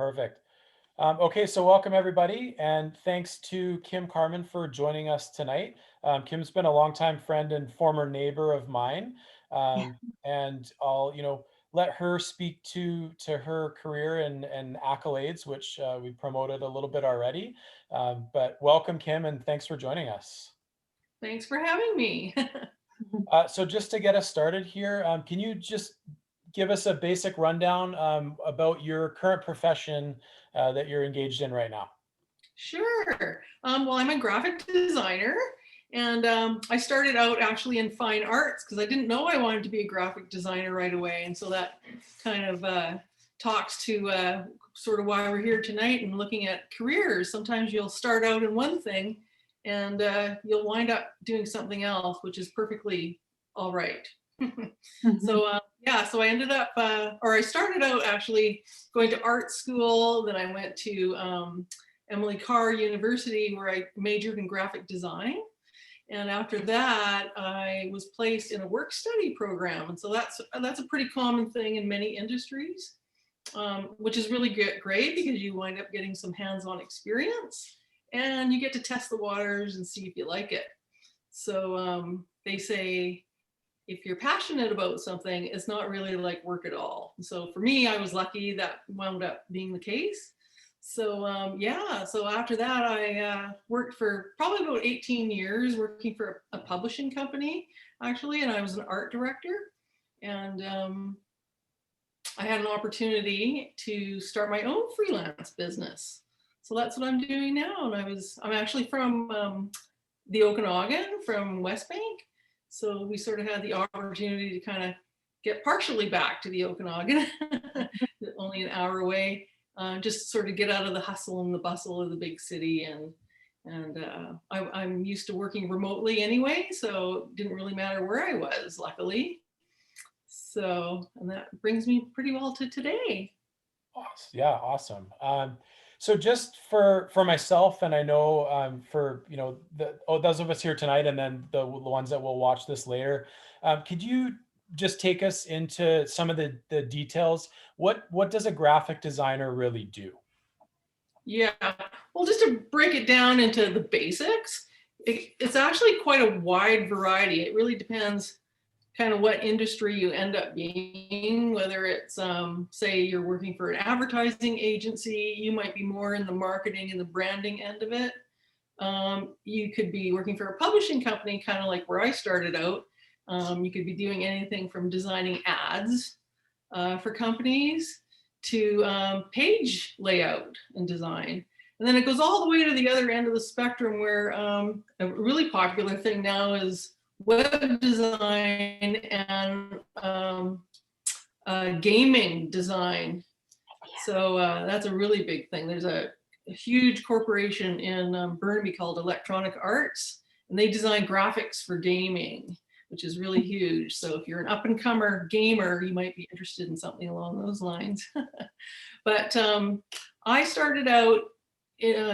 Perfect. Okay, so welcome everybody, and thanks to Kim Carmen for joining us tonight. Kim's been a longtime friend and former neighbor of mine, and I'll let her speak to her career and accolades, which we promoted a little bit already. But welcome, Kim, and thanks for joining us. Thanks for having me. So just to get us started here, can you just give us a basic rundown about your current profession that you're engaged in right now? Sure. Well, I'm a graphic designer, and I started out actually in fine arts because I didn't know I wanted to be a graphic designer right away. And so that kind of talks to sort of why we're here tonight and looking at careers. Sometimes you'll start out in one thing and you'll wind up doing something else, which is perfectly all right. So yeah, so I ended up, or I started out actually going to art school. Then I went to Emily Carr University, where I majored in graphic design. And after that, I was placed in a work study program. And so that's a pretty common thing in many industries, which is really great because you wind up getting some hands-on experience and you get to test the waters and see if you like it. So they say, if you're passionate about something, it's not really like work at all. So for me, I was lucky that wound up being the case. So yeah, so after that, I worked for probably about 18 years working for a publishing company, actually, and I was an art director. And I had an opportunity to start my own freelance business. So that's what I'm doing now. And I'm actually from the Okanagan, from West Bank. So we sort of had the opportunity to kind of get partially back to the Okanagan, only an hour away, just sort of get out of the hustle and the bustle of the big city. And I'm used to working remotely anyway, so it didn't really matter where I was, luckily. So, and that brings me pretty well to today. Yeah, awesome. So just for myself, and I know for those of us here tonight, and then the ones that will watch this later, could you just take us into some of the details? What does a graphic designer really do? Yeah, well, just to break it down into the basics, it's actually quite a wide variety. It really depends kind of what industry you end up being, whether it's say you're working for an advertising agency, you might be more in the marketing and the branding end of it. You could be working for a publishing company, kind of like where I started out. You could be doing anything from designing ads for companies to page layout and design. And then it goes all the way to the other end of the spectrum where a really popular thing now is web design and gaming design. So that's a really big thing. There's a huge corporation in Burnaby called Electronic Arts, and they design graphics for gaming, which is really huge. So if you're an up-and-comer gamer, you might be interested in something along those lines. But I started out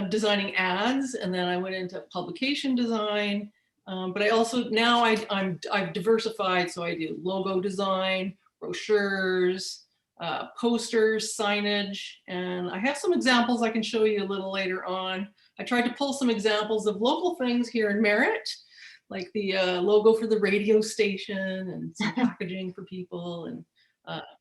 designing ads, and then I went into publication design. But I also now I've diversified, so I do logo design, brochures, posters, signage, and I have some examples I can show you a little later on. I tried to pull some examples of local things here in Merritt, like the logo for the radio station and some packaging for people and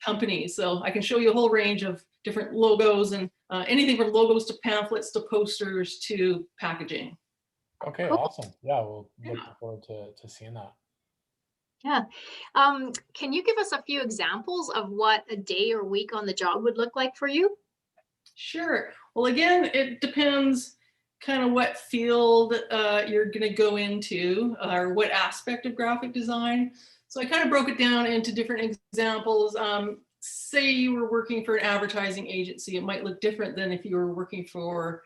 companies. So I can show you a whole range of different logos and anything from logos to pamphlets to posters to packaging. Okay, Cool. awesome. Yeah, we'll look forward to seeing that. Yeah. Can you give us a few examples of what a day or week on the job would look like for you? Sure. Well, again, it depends kind of what field you're going to go into or what aspect of graphic design. So I kind of broke it down into different examples. Say you were working for an advertising agency, it might look different than if you were working for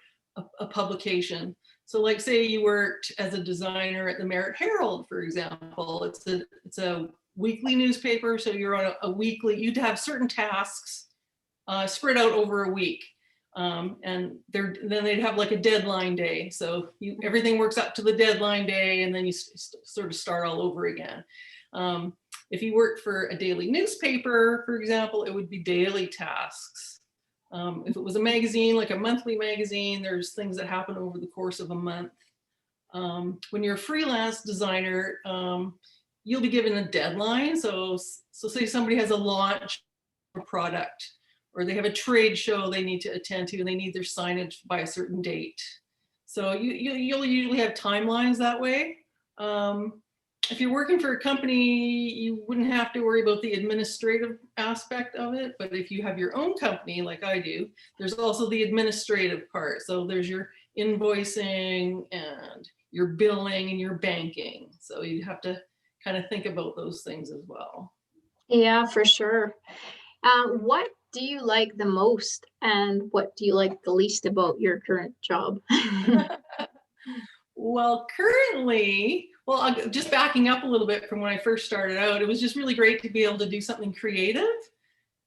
a publication. So like say you worked as a designer at the Merritt Herald, for example, it's a weekly newspaper. So you're on a weekly, you'd have certain tasks spread out over a week. And then they'd have like a deadline day. So everything works up to the deadline day and then you sort of start all over again. If you worked for a daily newspaper, for example, it would be daily tasks. If it was a magazine, like a monthly magazine, there's things that happen over the course of a month. When you're a freelance designer, you'll be given a deadline. So say somebody has a launch of a product, or they have a trade show they need to attend to, and they need their signage by a certain date. So you'll usually have timelines that way. If you're working for a company, you wouldn't have to worry about the administrative aspect of it. But if you have your own company, like I do, there's also the administrative part. So there's your invoicing and your billing and your banking. So you have to kind of think about those things as well. Yeah, for sure. What do you like the most, and what do you like the least about your current job? Well, currently, just backing up a little bit from when I first started out, it was just really great to be able to do something creative.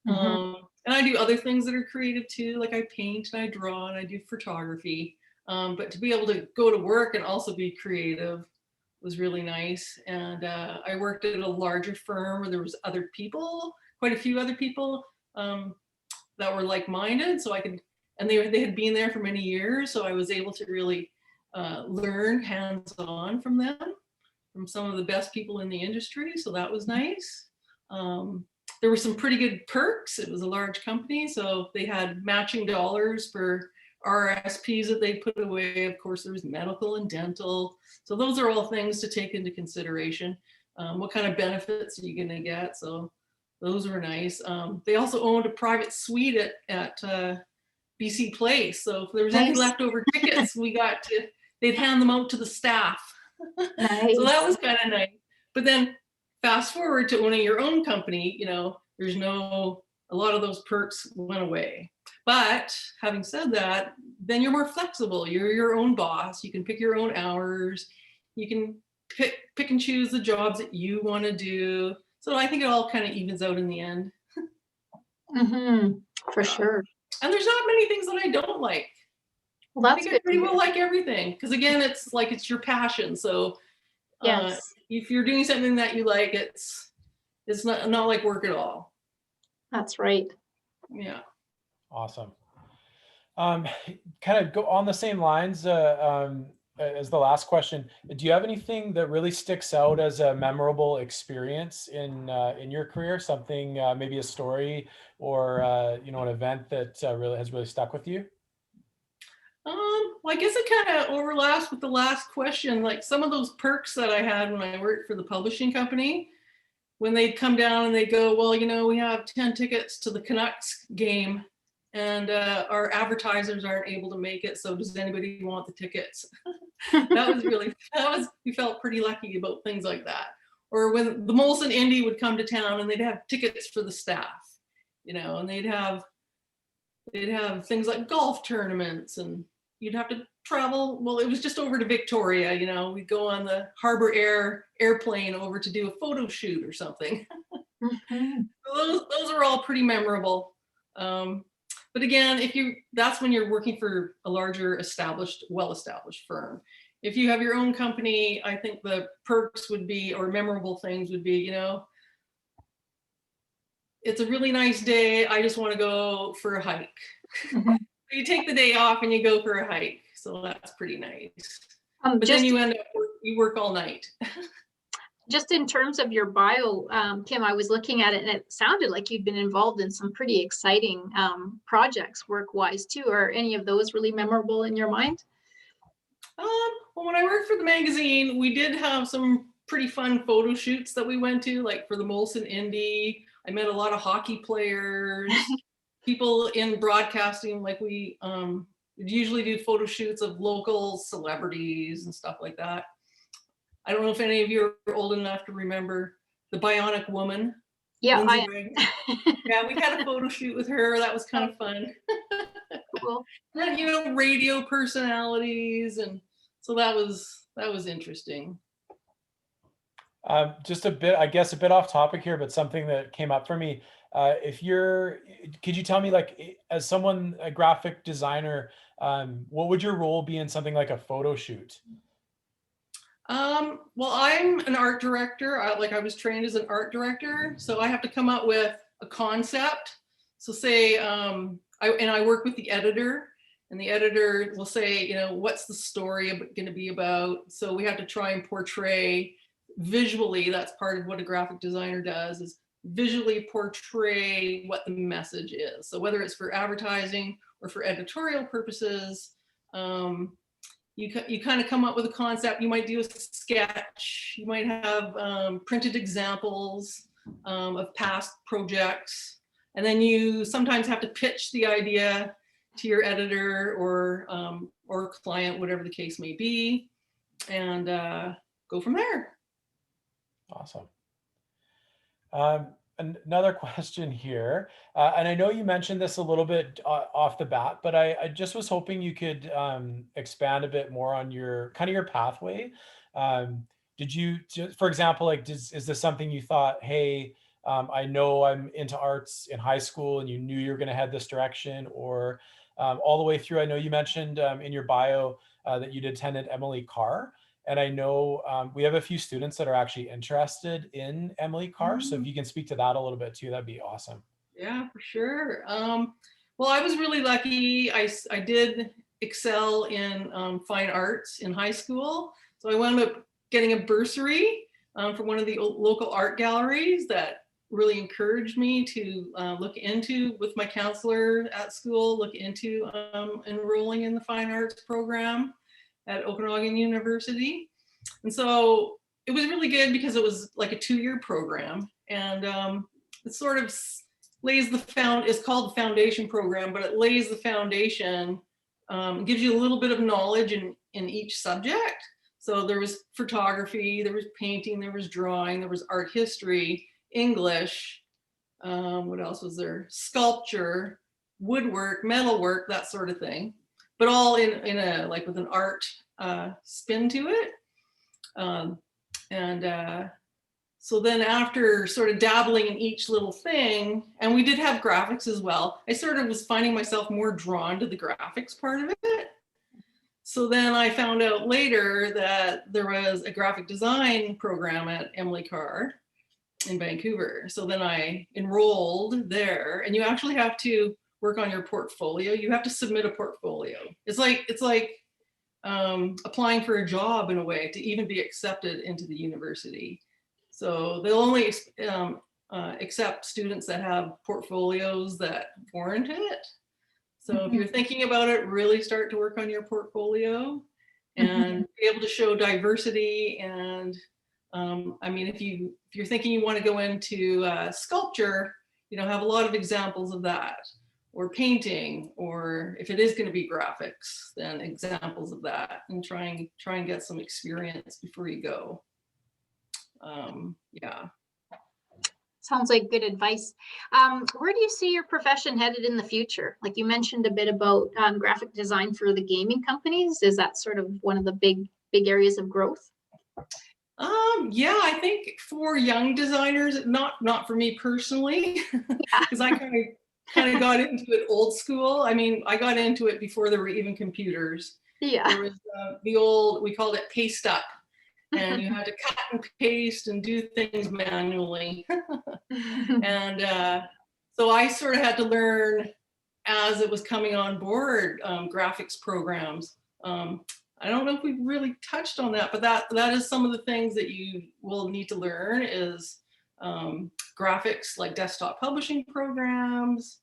And I do other things that are creative too, like I paint and I draw and I do photography. But to be able to go to work and also be creative was really nice. And I worked at a larger firm where there was other people, quite a few other people that were like-minded. So I could, and they had been there for many years. So I was able to really learn hands-on from them, from some of the best people in the industry. So that was nice. There were some pretty good perks. It was a large company, so they had matching dollars for RSPs that they put away. Of course, there was medical and dental. So those are all things to take into consideration. What kind of benefits are you going to get? So those were nice. They also owned a private suite at BC Place. So if there was any leftover tickets, they'd hand them out to the staff. Nice. So that was kind of nice. But then fast forward to owning your own company, there's a lot of those perks went away. But having said that, then you're more flexible. You're your own boss. You can pick your own hours. You can pick and choose the jobs that you want to do. So I think it all kind of evens out in the end. For sure. And there's not many things that I don't like. Well, that's I think good. I pretty well like everything, because again, it's your passion. So yes, if you're doing something that you like, it's not like work at all. that's right. Yeah. Awesome. Kind of go on the same lines as the last question. Do you have anything that really sticks out as a memorable experience in your career? Something, maybe a story or an event that has really stuck with you? Well, I guess it kind of overlaps with the last question. Like some of those perks that I had when I worked for the publishing company, when they'd come down and they'd go, well, we have 10 tickets to the Canucks game, and our advertisers aren't able to make it. So does anybody want the tickets? We felt pretty lucky about things like that. Or when the Molson Indy would come to town and they'd have tickets for the staff, and they'd have things like golf tournaments, and you'd have to travel. Well, it was just over to Victoria, we'd go on the Harbor airplane over to do a photo shoot or something. Those are all pretty memorable. But again, that's when you're working for a larger well-established firm. If you have your own company, I think the perks would be, or memorable things would be, it's a really nice day. I just want to go for a hike. You take the day off and you go for a hike. So that's pretty nice. But then you end up, you work all night. Just in terms of your bio, Kim, I was looking at it and it sounded like you'd been involved in some pretty exciting projects work-wise too. Are any of those really memorable in your mind? Well, when I worked for the magazine, we did have some pretty fun photo shoots that we went to, like for the Molson Indy. I met a lot of hockey players, people in broadcasting. Like we usually do photo shoots of local celebrities and stuff like that. I don't know if any of you are old enough to remember the Bionic Woman. Yeah, yeah, we had a photo shoot with her. That was kind of fun. Cool. And, radio personalities, and so that was interesting. Just a bit, I guess, a bit off topic here, but something that came up for me. Could you tell me, like, as someone, a graphic designer, what would your role be in something like a photo shoot? Well, I'm an art director. I was trained as an art director, so I have to come up with a concept. So say I I work with the editor, and the editor will say, you know, what's the story going to be about? So we have to try and portray visually. That's part of what a graphic designer does, is visually portray what the message is. So whether it's for advertising or for editorial purposes, you kind of come up with a concept. You might do a sketch. You might have printed examples of past projects. And then you sometimes have to pitch the idea to your editor or client, whatever the case may be, and go from there. Awesome. Another question here, and I know you mentioned this a little bit off the bat, but I just was hoping you could expand a bit more on your your pathway. Did you, for example, like, is this something you thought, hey, I know I'm into arts in high school, and you knew you were going to head this direction, or all the way through? I know you mentioned in your bio that you attended Emily Carr. And I know we have a few students that are actually interested in Emily Carr. So if you can speak to that a little bit too, that'd be awesome. Yeah, for sure. Well, I was really lucky. I did excel in fine arts in high school. So I wound up getting a bursary from one of the local art galleries that really encouraged me to look into, with my counselor at school, look into enrolling in the fine arts program at Okanagan University. And so it was really good because it was like a 2-year program, and it sort of lays the it's called the foundation program, but it lays the foundation, gives you a little bit of knowledge in each subject. So there was photography, there was painting, there was drawing, there was art history, English, what else was there? Sculpture, woodwork, metalwork, that sort of thing. But all in a, like, with an art spin to it. So then after sort of dabbling in each little thing, and we did have graphics as well, I sort of was finding myself more drawn to the graphics part of it. So then I found out later that there was a graphic design program at Emily Carr in Vancouver. So then I enrolled there, and you actually have to work on your portfolio. You have to submit a portfolio. It's like applying for a job in a way to even be accepted into the university. So they'll only accept students that have portfolios that warrant it. So if you're thinking about it, really start to work on your portfolio and be able to show diversity. And I mean, if you're thinking you want to go into sculpture, you know, have a lot of examples of that, or painting, or if it is going to be graphics, then examples of that, and try and get some experience before you go. Yeah. Sounds like good advice. Where do you see your profession headed in the future? Like you mentioned a bit about graphic design for the gaming companies. Is that sort of one of the big areas of growth? Yeah, I think for young designers, not for me personally, because I kind of got into it old school. I mean, I got into it before there were even computers. Yeah. There was the old, we called it paste up, and you had to cut and paste and do things manually. And so I sort of had to learn as it was coming on board, graphics programs. I don't know if we've really touched on that, but that is some of the things that you will need to learn is graphics, like desktop publishing programs,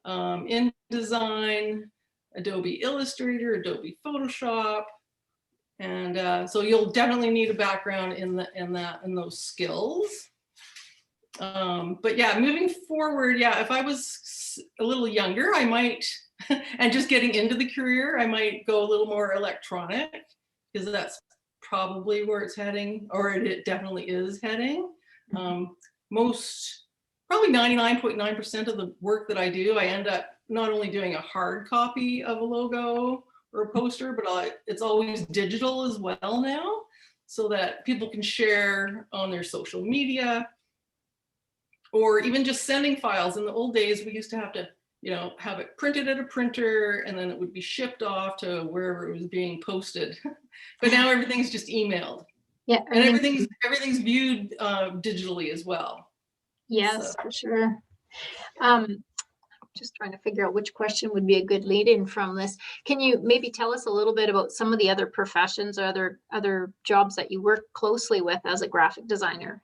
InDesign, Adobe Illustrator, Adobe Photoshop. And so you'll definitely need a background in those skills. But yeah, moving forward, yeah, if I was a little younger, I might, and just getting into the career, I might go a little more electronic, because that's probably where it's heading, or it definitely is heading. Probably 99.9% of the work that I do, I end up not only doing a hard copy of a logo or a poster, but it's always digital as well now, so that people can share on their social media, or even just sending files. In the old days, we used to have to, you know, have it printed at a printer, and then it would be shipped off to wherever it was being posted. But now everything's just emailed. Yeah, and everything's viewed digitally as well. Yes, so. For sure. just trying to figure out which question would be a good lead in from this. Can you maybe tell us a little bit about some of the other professions or other jobs that you work closely with as a graphic designer?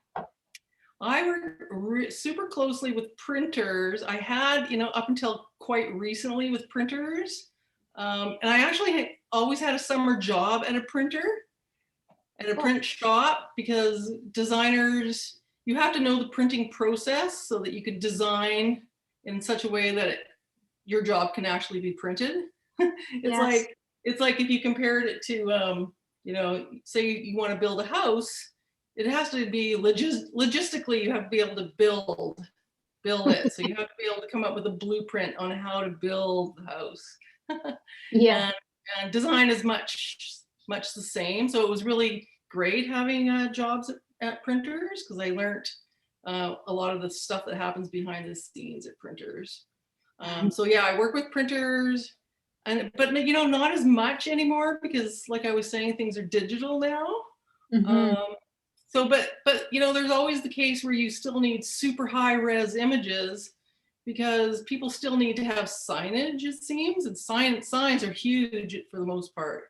I work super closely with printers. I had, up until quite recently with printers. And I actually always had a summer job at a printer, at a print shop, because designers, you have to know the printing process so that you could design in such a way that your job can actually be printed. It's like if you compared it to, say you want to build a house, it has to be logistically, you have to be able to build it. So you have to be able to come up with a blueprint on how to build the house. Yeah. And design is much the same. So it was really great having jobs at printers, because I learned a lot of the stuff that happens behind the scenes at printers. So yeah, I work with printers, but not as much anymore, because like I was saying, things are digital now. So, but there's always the case where you still need super high res images, because people still need to have signage, it seems, and signs are huge for the most part.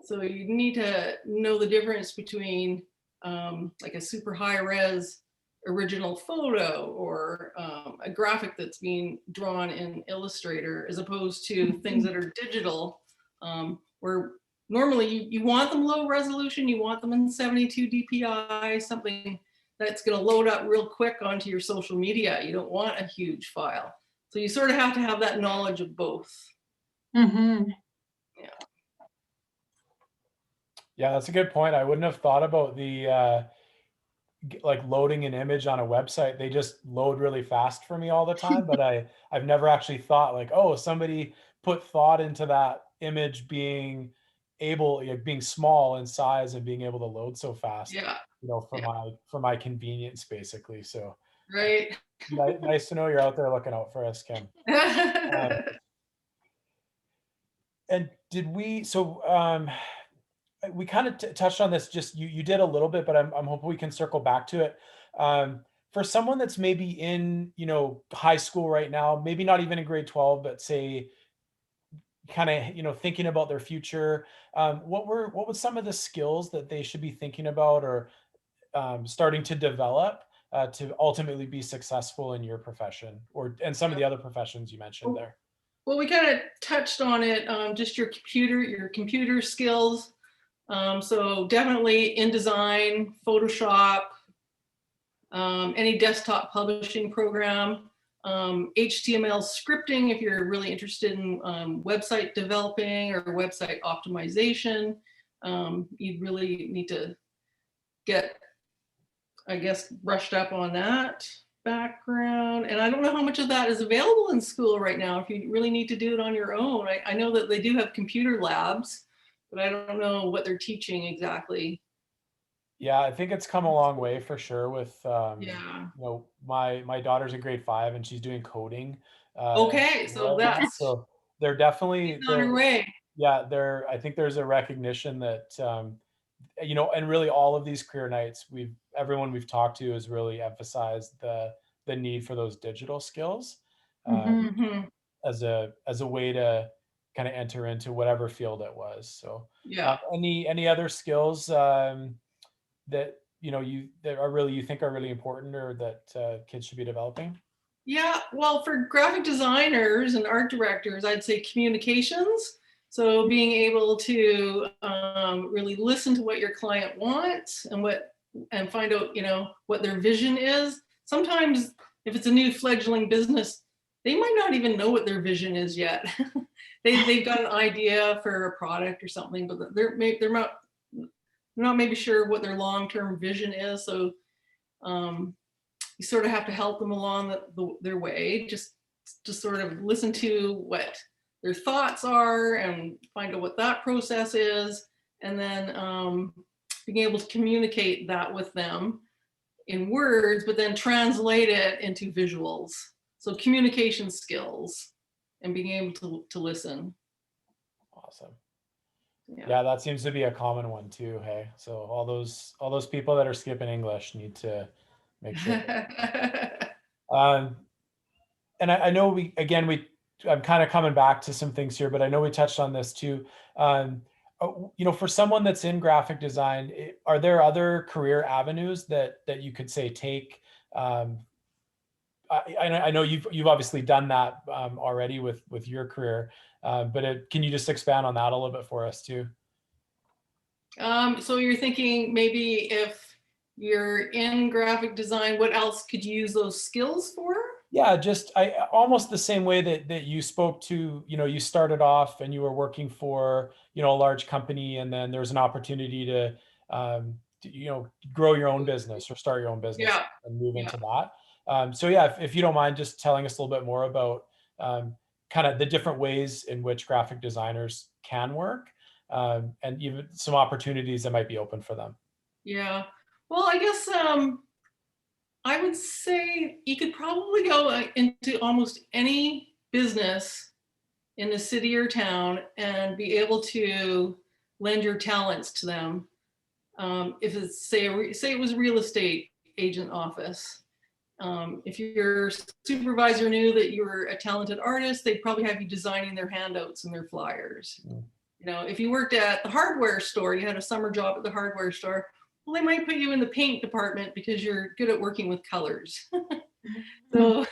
So you need to know the difference between like a super high res original photo or a graphic that's being drawn in Illustrator, as opposed to things that are digital, where normally you want them low resolution, you want them in 72 DPI, something that's going to load up real quick onto your social media. You don't want a huge file. So you sort of have to have that knowledge of both. Yeah, that's a good point. I wouldn't have thought about the like loading an image on a website. They just load really fast for me all the time, but I've never actually thought like, oh, somebody put thought into that image being being small in size and being able to load so fast. Yeah. For my convenience, basically. So right. Nice to know you're out there looking out for us, Kim. And we kind of touched on this, just you did a little bit, but I'm hoping we can circle back to it. For someone that's maybe in, high school right now, maybe not even in grade 12, but say kind of, thinking about their future, what was some of the skills that they should be thinking about or starting to develop to ultimately be successful in your profession and some of the other professions you mentioned there? Well, we kind of touched on it, just your computer skills. So definitely InDesign, Photoshop, any desktop publishing program, HTML scripting if you're really interested in website developing or website optimization. You'd really need to get, I guess, brushed up on that background. And I don't know how much of that is available in school right now, if you really need to do it on your own. I know that they do have computer labs, but I don't know what they're teaching exactly. Yeah, I think it's come a long way for sure with Yeah. my daughter's in grade 5 and she's doing coding. Okay, so Right now. that's So they're definitely on her way. Yeah, I think there's a recognition that and really all of these career nights, everyone we've talked to has really emphasized the need for those digital skills as a way to kind of enter into whatever field it was. So Yeah. any other skills that you think are really important or that kids should be developing? Yeah, well, for graphic designers and art directors, I'd say communications. So being able to really listen to what your client wants and find out, what their vision is. Sometimes if it's a new fledgling business, they might not even know what their vision is yet. They've got an idea for a product or something, but they're not maybe sure what their long-term vision is. So you sort of have to help them along their way, just sort of listen to what their thoughts are and find out what that process is, and then being able to communicate that with them in words, but then translate it into visuals. So communication skills and being able to listen. Awesome. Yeah. Yeah, that seems to be a common one too. Hey, so all those people that are skipping English need to make sure. and I know I'm kind of coming back to some things here, but I know we touched on this too. For someone that's in graphic design, are there other career avenues that you could say take? I know you've obviously done that already with your career, but can you just expand on that a little bit for us too? So you're thinking maybe if you're in graphic design, what else could you use those skills for? Yeah, just almost the same way that you spoke to, you started off and you were working for, a large company, and then there's an opportunity to grow your own business or start your own business Yeah, and move yeah. into that. So yeah, if you don't mind just telling us a little bit more about kind of the different ways in which graphic designers can work, and even some opportunities that might be open for them. Yeah. Well, I guess I would say you could probably go into almost any business in a city or town and be able to lend your talents to them. If it's say it was a real estate agent office. If your supervisor knew that you were a talented artist, they'd probably have you designing their handouts and their flyers. Mm. If you worked at the hardware store, you had a summer job at the hardware store, well, they might put you in the paint department because you're good at working with colors. So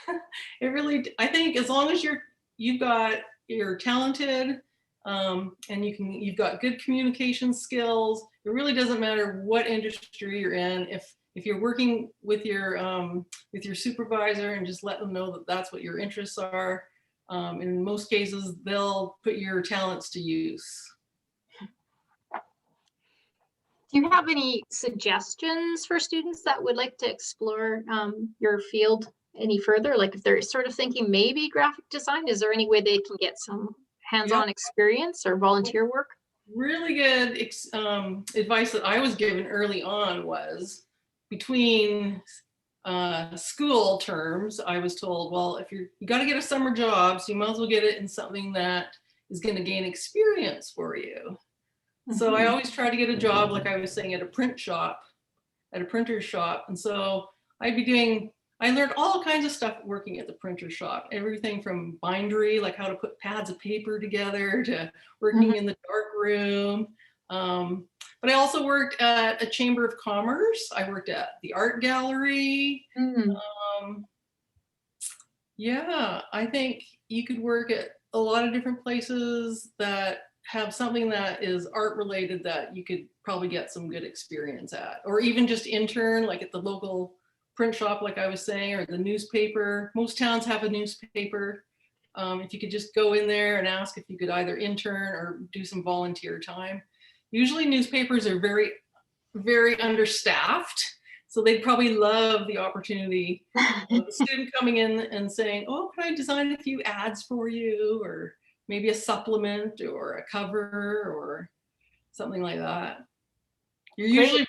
it really, I think as long as you're talented, and you've got good communication skills, it really doesn't matter what industry you're in. If you're working with your supervisor and just let them know that that's what your interests are, in most cases, they'll put your talents to use. Do you have any suggestions for students that would like to explore your field any further? Like if they're sort of thinking maybe graphic design, is there any way they can get some hands-on experience or volunteer work? Really good advice that I was given early on was between school terms, I was told, well, if you got to get a summer job, so you might as well get it in something that is going to gain experience for you. So I always try to get a job, like I was saying, at a printer's shop. And so I learned all kinds of stuff working at the printer shop, everything from bindery, like how to put pads of paper together, to working in the dark room. But I also worked at a chamber of commerce. I worked at the art gallery. Yeah, I think you could work at a lot of different places that have something that is art related that you could probably get some good experience at, or even just intern like at the local print shop, like I was saying, or the newspaper. Most towns have a newspaper. If you could just go in there and ask if you could either intern or do some volunteer time. Usually newspapers are very, very understaffed. So they'd probably love the opportunity of a student coming in and saying, oh, can I design a few ads for you? Or maybe a supplement or a cover or something like that. You're usually,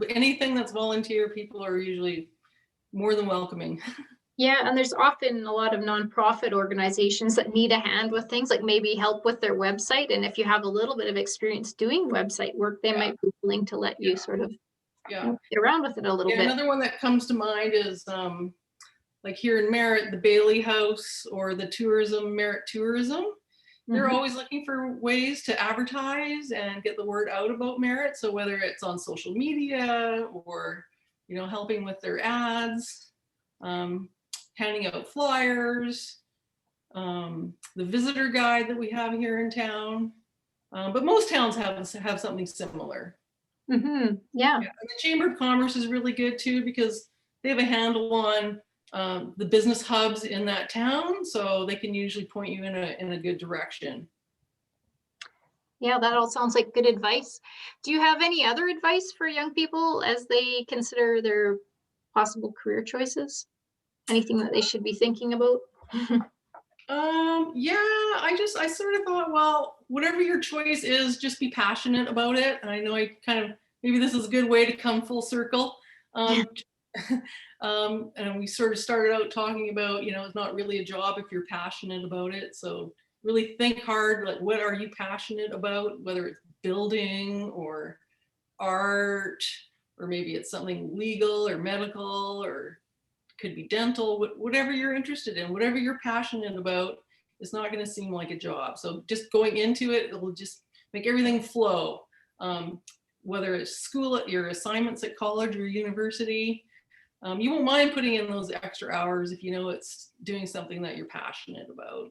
anything that's volunteer, people are usually more than welcoming. Yeah, and there's often a lot of nonprofit organizations that need a hand with things, like maybe help with their website. And if you have a little bit of experience doing website work, they might be willing to let you sort of get around with it a little bit. Another one that comes to mind is like here in Merritt, the Bailey House or the Merritt Tourism. They're always looking for ways to advertise and get the word out about Merritt. So whether it's on social media or, helping with their ads, handing out flyers, the visitor guide that we have here in town. But most towns have something similar. Yeah. And the Chamber of Commerce is really good too, because they have a handle on the business hubs in that town, so they can usually point you in a good direction. Yeah, that all sounds like good advice. Do you have any other advice for young people as they consider their possible career choices? Anything that they should be thinking about? Yeah, I sort of thought, well, whatever your choice is, just be passionate about it. And I know maybe this is a good way to come full circle. And we sort of started out talking about, it's not really a job if you're passionate about it. So really think hard, like, what are you passionate about, whether it's building or art, or maybe it's something legal or medical or could be dental, whatever you're interested in, whatever you're passionate about, it's not going to seem like a job. So just going into it, it will just make everything flow. Whether it's school, your assignments at college or university, you won't mind putting in those extra hours if you know it's doing something that you're passionate about.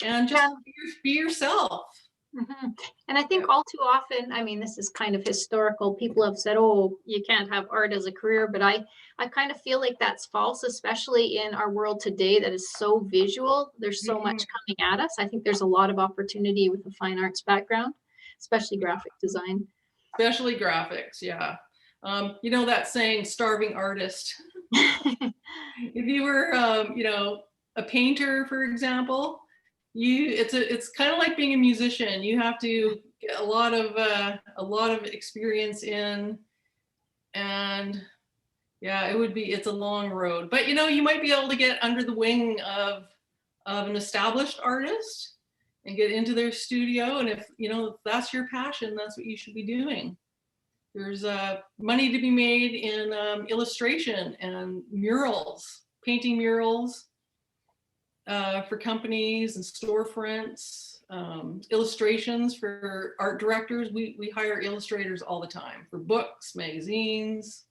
And just be yourself. Mhm. And I think all too often, I mean, this is kind of historical. People have said, oh, you can't have art as a career, but I kind of feel like that's false, especially in our world today that is so visual. There's so much coming at us. I think there's a lot of opportunity with a fine arts background, especially graphic design. Especially graphics, yeah. You know that saying, starving artist. If you were, you know, a painter, for example, it's kind of like being a musician. You have to get a lot of experience in, and yeah, it's a long road. But you know, you might be able to get under the wing of an established artist and get into their studio. And if you know if that's your passion, that's what you should be doing. There's money to be made in illustration and murals, painting murals for companies and storefronts, illustrations for art directors. We hire illustrators all the time for books, magazines.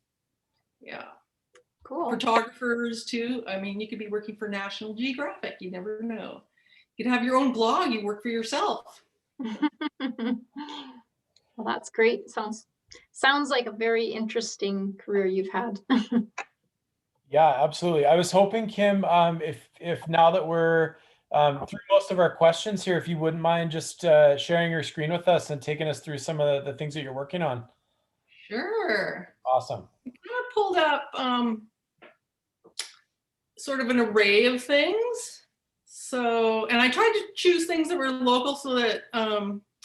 Yeah. Cool. Photographers too. I mean, you could be working for National Geographic. You never know. You could have your own blog. You work for yourself. Well, that's great. Sounds like a very interesting career you've had. Yeah, absolutely. I was hoping, Kim, if now that we're through most of our questions here, if you wouldn't mind just sharing your screen with us and taking us through some of the things that you're working on. Sure. Awesome. I kind of pulled up sort of an array of things. So, and I tried to choose things that were local so that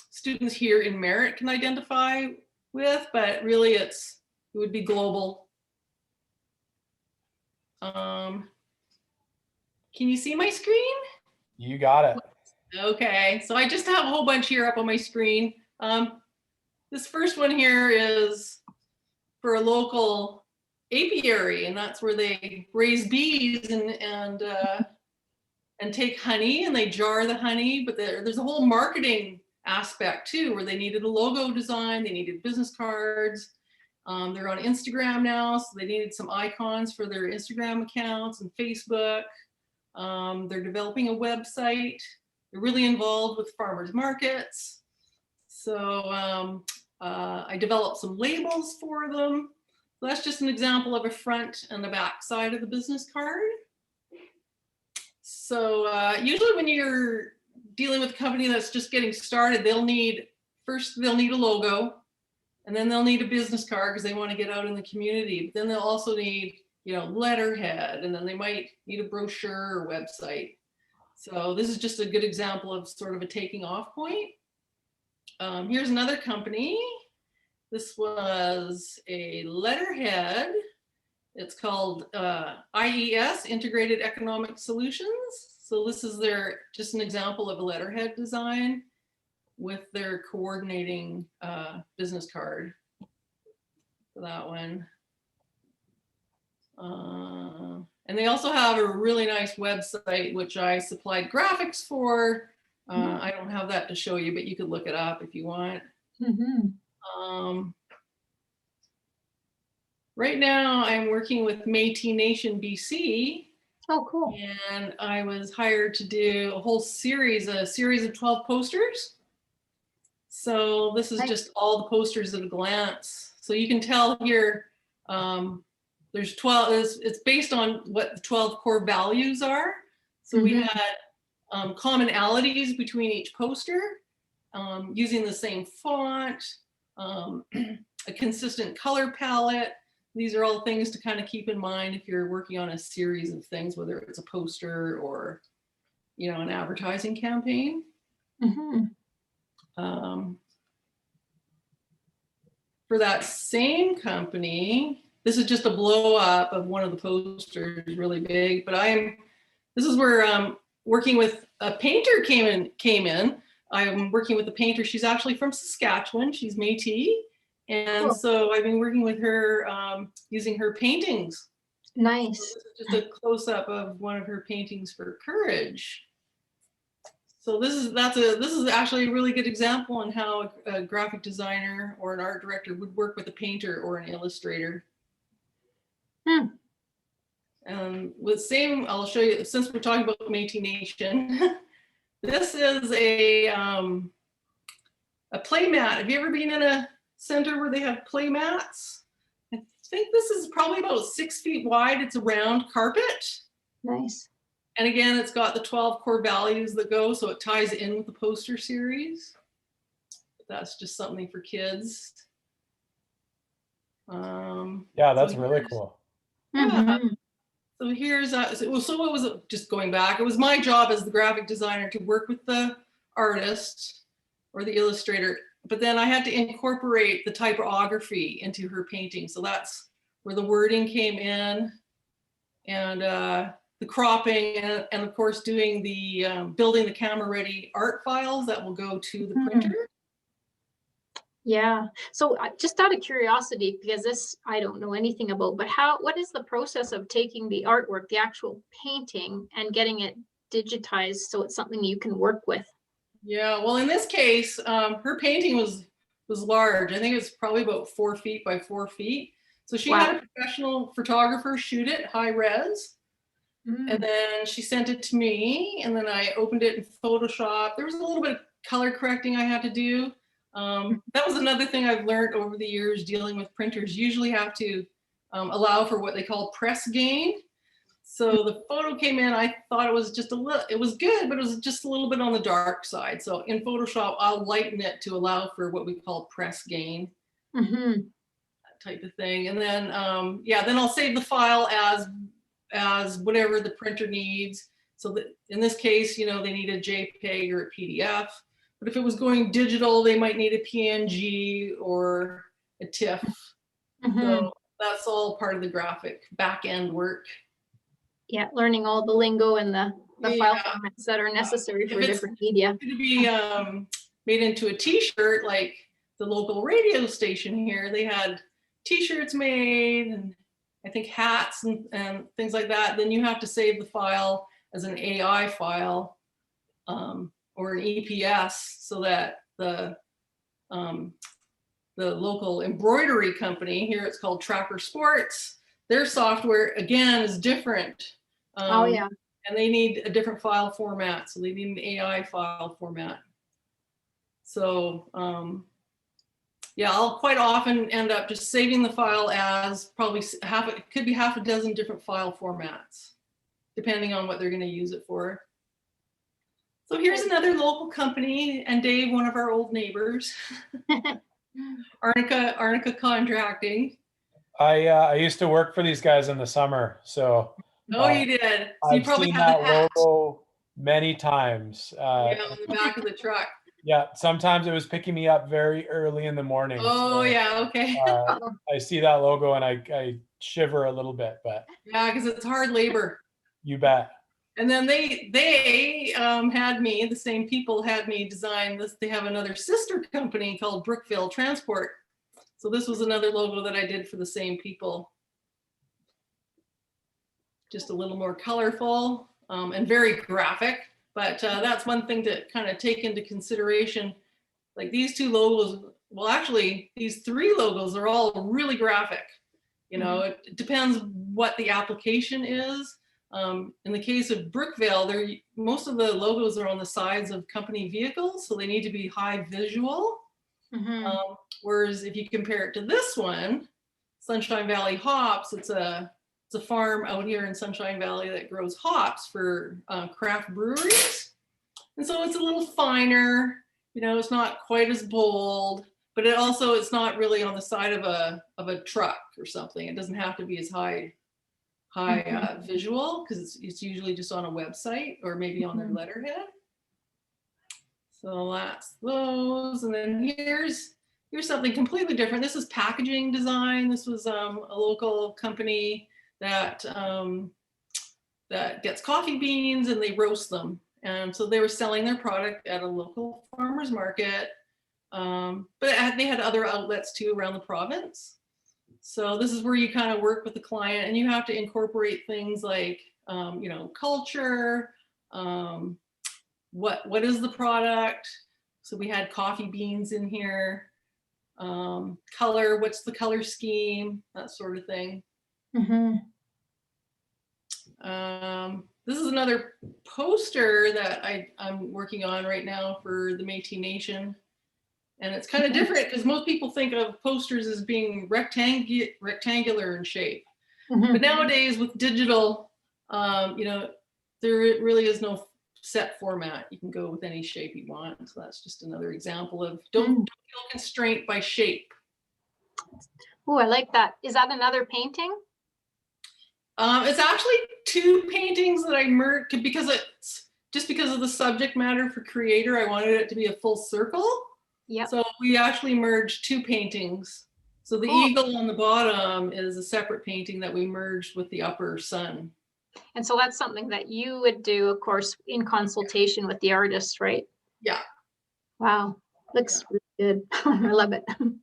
students here in Merritt can identify with, but really it would be global. Can you see my screen? You got it. Okay, so I just have a whole bunch here up on my screen. This first one here is for a local apiary, and that's where they raise bees and take honey, and they jar the honey. But there's a whole marketing aspect too, where they needed a logo design, they needed business cards. They're on Instagram now, so they needed some icons for their Instagram accounts and Facebook. They're developing a website. They're really involved with farmers markets. So I developed some labels for them. So that's just an example of a front and the back side of the business card. So usually when you're dealing with a company that's just getting started, they'll need a logo, and then they'll need a business card because they want to get out in the community. But then they'll also need, you know, letterhead, and then they might need a brochure or website. So this is just a good example of sort of a taking off point. Here's another company. This was a letterhead. It's called IES, Integrated Economic Solutions. So this is just an example of a letterhead design with their coordinating business card for that one. And they also have a really nice website, which I supplied graphics for. I don't have that to show you, but you could look it up if you want. Right now, I'm working with Métis Nation BC. Oh, cool. And I was hired to do a series of 12 posters. So this is just all the posters at a glance. So you can tell here, there's 12, it's based on what the 12 core values are. So we had commonalities between each poster, using the same font, a consistent color palette. These are all things to kind of keep in mind if you're working on a series of things, whether it's a poster or, you know, an advertising campaign. For that same company, this is just a blow up of one of the posters, really big, but this is where working with a painter came in. I'm working with a painter. She's actually from Saskatchewan. She's Métis. And so I've been working with her, using her paintings Nice. This is just a close-up of one of her paintings for Courage. So this is actually a really good example on how a graphic designer or an art director would work with a painter or an illustrator. With same, I'll show you, since we're talking about Métis Nation, this is a play mat. Have you ever been in a center where they have play mats? I think this is probably about 6 feet wide. It's a round carpet. Nice. And again, it's got the 12 core values that go, so it ties in with the poster series. That's just something for kids. Yeah, that's so really cool. Yeah. So here's, so what was it, just going back, it was my job as the graphic designer to work with the artist or the illustrator, but then I had to incorporate the typography into her painting. So that's where the wording came in, and the cropping, and of course doing the building the camera ready art files that will go to the printer. Yeah. So just out of curiosity, because this I don't know anything about, but what is the process of taking the artwork, the actual painting, and getting it digitized so it's something you can work with? Yeah, well, in this case, her painting was large. I think it was probably about 4 feet by 4 feet. So she had a professional photographer shoot it high res. And then she sent it to me, and then I opened it in Photoshop. There was a little bit of color correcting I had to do. That was another thing I've learned over the years dealing with printers. You usually have to allow for what they call press gain. So the photo came in, I thought it was just a little, it was good, but it was just a little bit on the dark side. So in Photoshop, I'll lighten it to allow for what we call press gain, that type of thing. And then, yeah, then I'll save the file as whatever the printer needs. So that in this case, you know, they need a JPEG or a PDF. But if it was going digital, they might need a PNG or a TIFF. So that's all part of the graphic back end work. Yeah, learning all the lingo and the file formats that are necessary for different media. It's going to be made into a T-shirt, like the local radio station here. They had T-shirts made, and I think hats and things like that. Then you have to save the file as an AI file or an EPS, so that the local embroidery company here, it's called Trapper Sports, their software again is different. Oh yeah. And they need a different file format, so they need an AI file format. So yeah, I'll quite often end up just saving the file as probably it could be half a dozen different file formats, depending on what they're going to use it for. So here's another local company, and Dave, one of our old neighbors, Arnica Contracting. I used to work for these guys in the summer, so. Oh, you did. So I've you probably seen have that logo many times. Yeah, on the back of the truck. Yeah, sometimes it was picking me up very early in the morning. Oh, so, yeah, okay. I see that logo and I shiver a little bit, but. Yeah, because it's hard labor. You bet. And then they had me, the same people had me design this. They have another sister company called Brookville Transport. So this was another logo that I did for the same people. Just a little more colorful and very graphic. But that's one thing to kind of take into consideration. Like these two logos, well, actually, these three logos are all really graphic. You know, it depends what the application is. In the case of Brookville, most of the logos are on the sides of company vehicles, so they need to be high visual. Whereas if you compare it to this one, Sunshine Valley Hops, it's a farm out here in Sunshine Valley that grows hops for craft breweries. And so it's a little finer, you know, it's not quite as bold, but it's not really on the side of a truck or something. It doesn't have to be as high visual, because it's usually just on a website or maybe on their letterhead. So that's those. And then here's something completely different. This is packaging design. This was a local company that gets coffee beans and they roast them. And so they were selling their product at a local farmer's market. But they had other outlets too around the province. So this is where you kind of work with the client, and you have to incorporate things like, you know, culture, what is the product? So we had coffee beans in here, color, what's the color scheme, that sort of thing. Mm-hmm. This is another poster that I'm working on right now for the Métis Nation. And it's kind of different because most people think of posters as being rectangular in shape. Mm-hmm. But nowadays with digital, you know, there really is no set format. You can go with any shape you want. So that's just another example of don't feel constrained by shape. Oh, I like that. Is that another painting? It's actually two paintings that I merged because it's just because of the subject matter for creator. I wanted it to be a full circle. Yeah. So we actually merged two paintings. So the eagle on the bottom is a separate painting that we merged with the upper sun. And so that's something that you would do, of course, in consultation with the artist, right? Yeah. Wow. Looks really good. I love it. And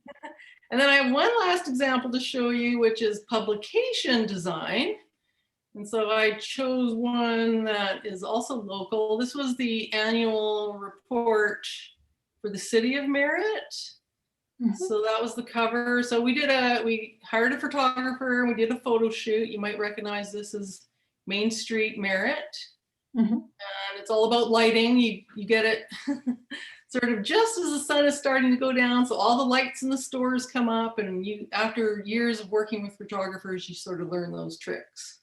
then I have one last example to show you, which is publication design. And so I chose one that is also local. This was the annual report for the city of Merritt. Mm-hmm. So that was the cover. So we hired a photographer and we did a photo shoot. You might recognize this as Main Street Merritt. Mm-hmm. And it's all about lighting. You get it sort of just as the sun is starting to go down. So all the lights in the stores come up, and after years of working with photographers, you sort of learn those tricks.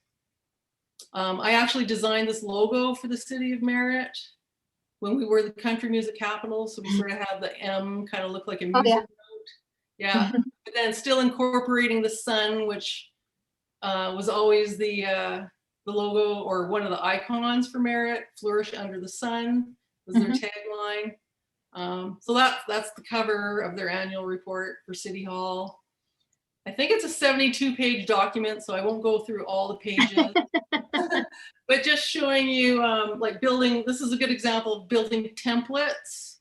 I actually designed this logo for the city of Merritt when we were the country music capital. So we sort of have the M kind of look like a music note. Yeah. But then still incorporating the sun, which was always the logo or one of the icons for Merritt. Flourish under the sun was their tagline. So that's the cover of their annual report for City Hall. I think it's a 72-page document, so I won't go through all the pages. But just showing you like building, this is a good example of building templates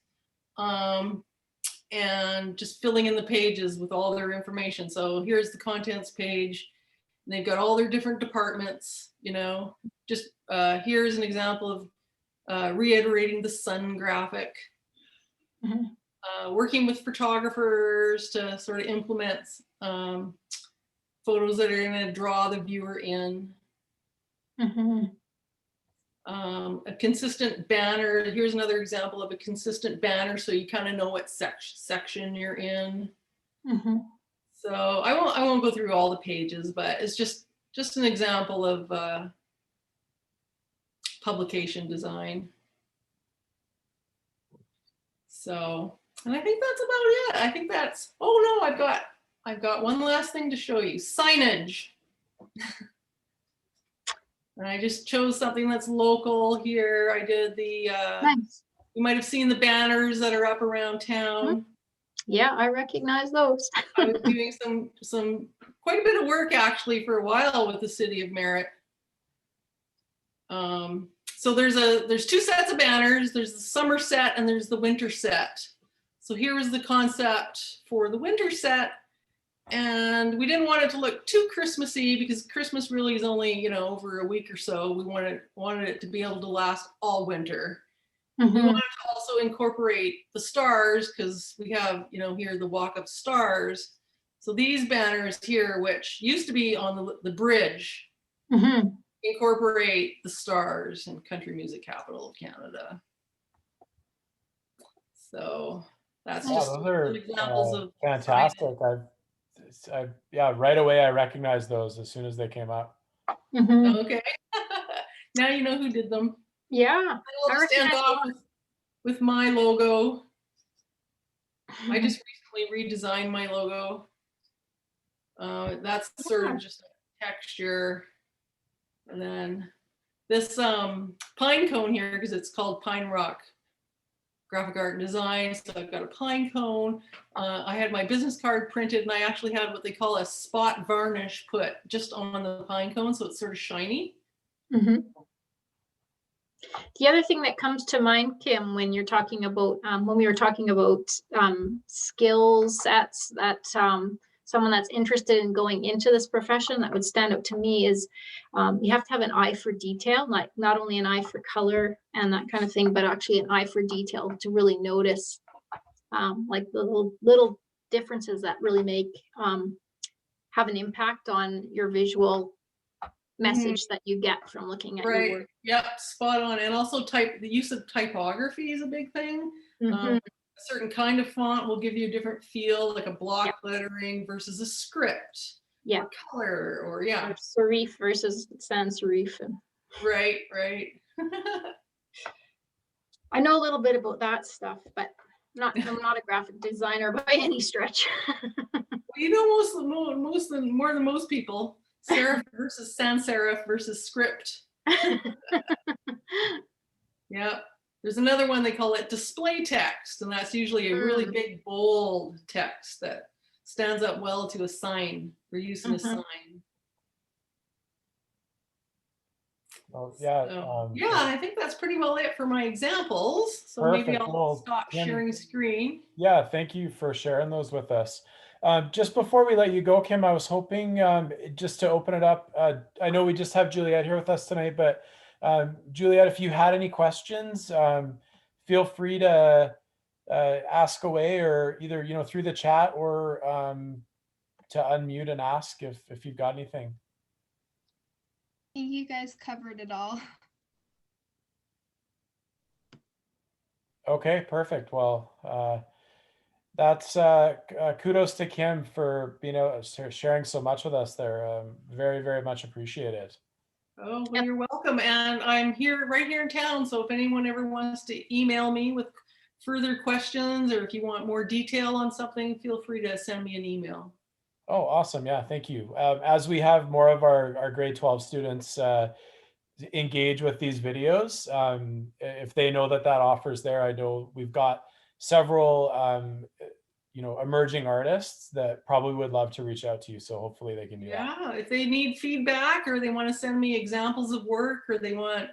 and just filling in the pages with all their information. So here's the contents page. And they've got all their different departments, you know. Just here's an example of reiterating the sun graphic. Working with photographers to sort of implement photos that are going to draw the viewer in. A consistent banner. Here's another example of a consistent banner, so you kind of know what section you're in. So I won't go through all the pages, but it's just an example of publication design. So, and I think that's about it. I think that's, oh no, I've got one last thing to show you. Signage. And I just chose something that's local here. I did the, nice. You might have seen the banners that are up around town. Yeah, I recognize those. I was doing some quite a bit of work actually for a while with the city of Merritt. So there's two sets of banners. There's the summer set and there's the winter set. So here was the concept for the winter set. And we didn't want it to look too Christmassy because Christmas really is only, you know, over a week or so. We wanted it to be able to last all winter. We wanted to also incorporate the stars because we have, you know, here the walk of stars. So these banners here, which used to be on the bridge, incorporate the stars and country music capital of Canada. So that's just those are examples of fantastic. Yeah, right away I recognized those as soon as they came up. Okay. Now you know who did them. Yeah. I'll stand off with my logo. I just recently redesigned my logo. That's sort of just a texture. And then this pine cone here, because it's called Pine Rock Graphic Art and Design. So I've got a pine cone. I had my business card printed and I actually had what they call a spot varnish put just on the pine cone. So it's sort of shiny. The other thing that comes to mind, Kim, when you're talking about, when we were talking about skill sets that someone that's interested in going into this profession that would stand out to me is you have to have an eye for detail, like not only an eye for color and that kind of thing, but actually an eye for detail to really notice like the little differences that really make have an impact on your visual message that you get from looking at your work. Yep, spot on. And also the use of typography is a big thing. A certain kind of font will give you a different feel, like a block lettering versus a script. Yeah. Or color or Or serif versus sans serif. Right. I know a little bit about that stuff, but I'm not a graphic designer by any stretch. You know, more than most people, serif versus sans serif versus script. Yeah. There's another one, they call it display text, and that's usually a really big, bold text that stands up well to a sign, for use in a sign. Oh, yeah. So, yeah, I think that's pretty well it for my examples. So perfect. maybe I'll stop sharing screen. Yeah, thank you for sharing those with us. Just before we let you go, Kim, I was hoping just to open it up. I know we just have Juliet here with us tonight, but Juliet, if you had any questions, feel free to ask away, or either through the chat or to unmute and ask if you've got anything. I think you guys covered it all. Okay, perfect. Well, that's kudos to Kim for sharing so much with us there. Very, very much appreciated. Oh, well, you're welcome. And I'm right here in town. So if anyone ever wants to email me with further questions, or if you want more detail on something, feel free to send me an email. Oh, awesome. Yeah, thank you. As we have more of our grade 12 students engage with these videos, if they know that offer's there, I know we've got several emerging artists that probably would love to reach out to you, so hopefully they can do that. Yeah, if they need feedback, or they want to send me examples of work, or they want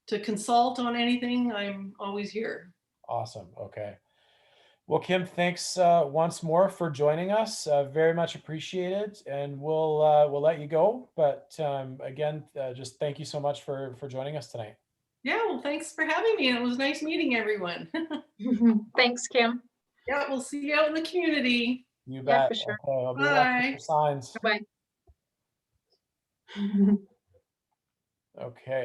to consult on anything, I'm always here. Awesome. Okay. Well, Kim, thanks once more for joining us. Very much appreciated, and we'll let you go. But again, just thank you so much for joining us tonight. Yeah, well, thanks for having me. It was nice meeting everyone. Thanks, Kim. Yeah, we'll see you out in the community. You bet. Yeah, for sure. Okay, I'll be watching for signs. Bye. Okay.